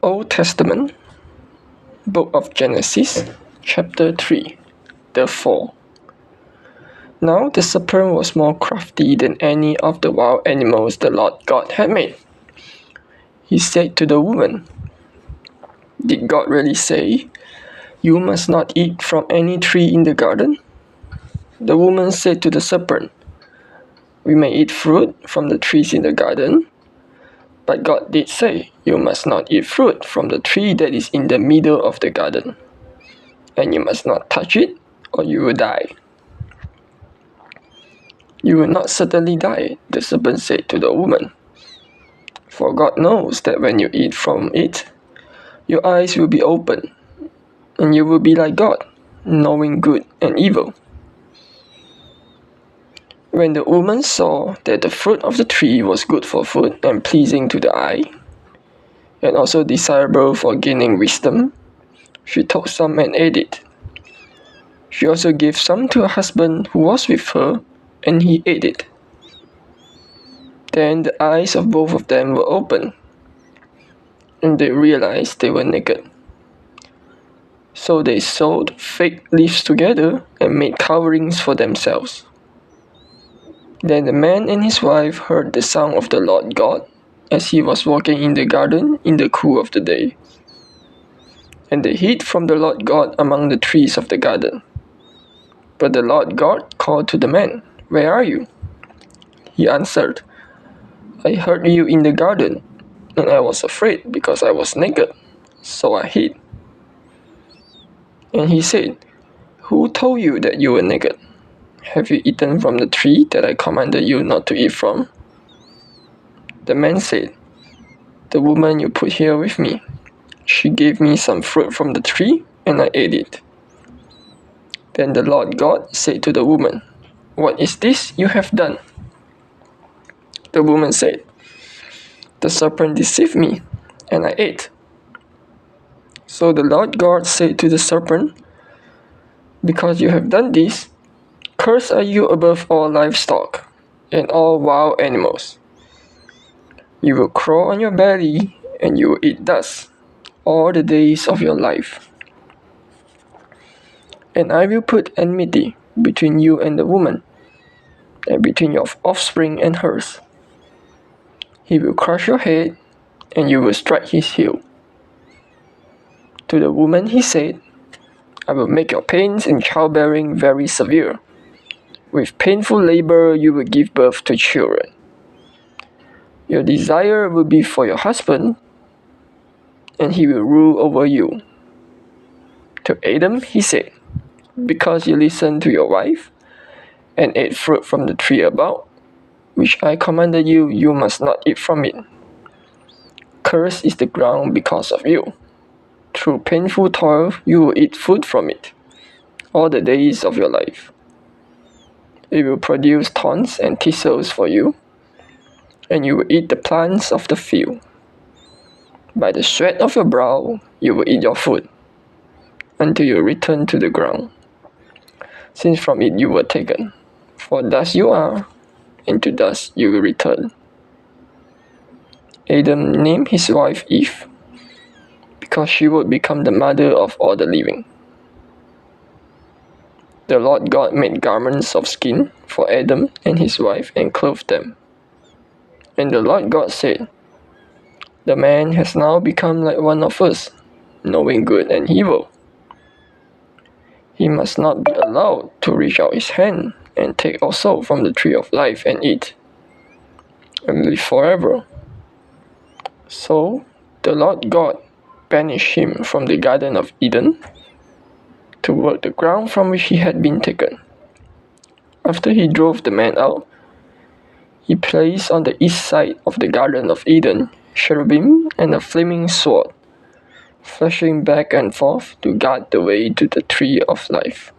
Old Testament, Book of Genesis, Chapter 3, The Fall. Now the serpent was more crafty than any of the wild animals the Lord God had made. He said to the woman, "Did God really say, 'You must not eat from any tree in the garden'?" The woman said to the serpent, "We may eat fruit from the trees in the garden, but God did say, 'You must not eat fruit from the tree that is in the middle of the garden, and you must not touch it, or you will die.'" "You will not certainly die," the serpent said to the woman, "for God knows that when you eat from it, your eyes will be opened, and you will be like God, knowing good and evil." When the woman saw that the fruit of the tree was good for food and pleasing to the eye, and also desirable for gaining wisdom, she took some and ate it. She also gave some to her husband who was with her, and he ate it. Then the eyes of both of them were opened, and they realized they were naked. So they sewed fig leaves together and made coverings for themselves. Then the man and his wife heard the sound of the Lord God as he was walking in the garden in the cool of the day. And they hid from the Lord God among the trees of the garden. But the Lord God called to the man, "Where are you?" He answered, "I heard you in the garden, and I was afraid because I was naked, so I hid." And he said, "Who told you that you were naked? Have you eaten from the tree that I commanded you not to eat from?" The man said, "The woman you put here with me, she gave me some fruit from the tree, and I ate it." Then the Lord God said to the woman, "What is this you have done?" The woman said, "The serpent deceived me, and I ate." So the Lord God said to the serpent, "Because you have done this, cursed are you above all livestock and all wild animals. You will crawl on your belly, and you will eat dust all the days of your life. And I will put enmity between you and the woman, and between your offspring and hers. He will crush your head, and you will strike his heel." To the woman he said, "I will make your pains in childbearing very severe. With painful labor you will give birth to children. Your desire will be for your husband, and he will rule over you." To Adam he said, "Because you listened to your wife, and ate fruit from the tree about, which I commanded you, you must not eat from it. Cursed is the ground because of you. Through painful toil you will eat food from it all the days of your life. It will produce thorns and thistles for you, and you will eat the plants of the field. By the sweat of your brow you will eat your food, until you return to the ground, since from it you were taken. For dust you are, and to dust you will return." Adam named his wife Eve, because she would become the mother of all the living. The Lord God made garments of skin for Adam and his wife and clothed them. And the Lord God said, "The man has now become like one of us, knowing good and evil. He must not be allowed to reach out his hand and take also from the tree of life and eat, and live forever." So the Lord God banished him from the Garden of Eden to work the ground from which he had been taken. After he drove the man out, he placed on the east side of the Garden of Eden cherubim and a flaming sword, flashing back and forth to guard the way to the tree of life.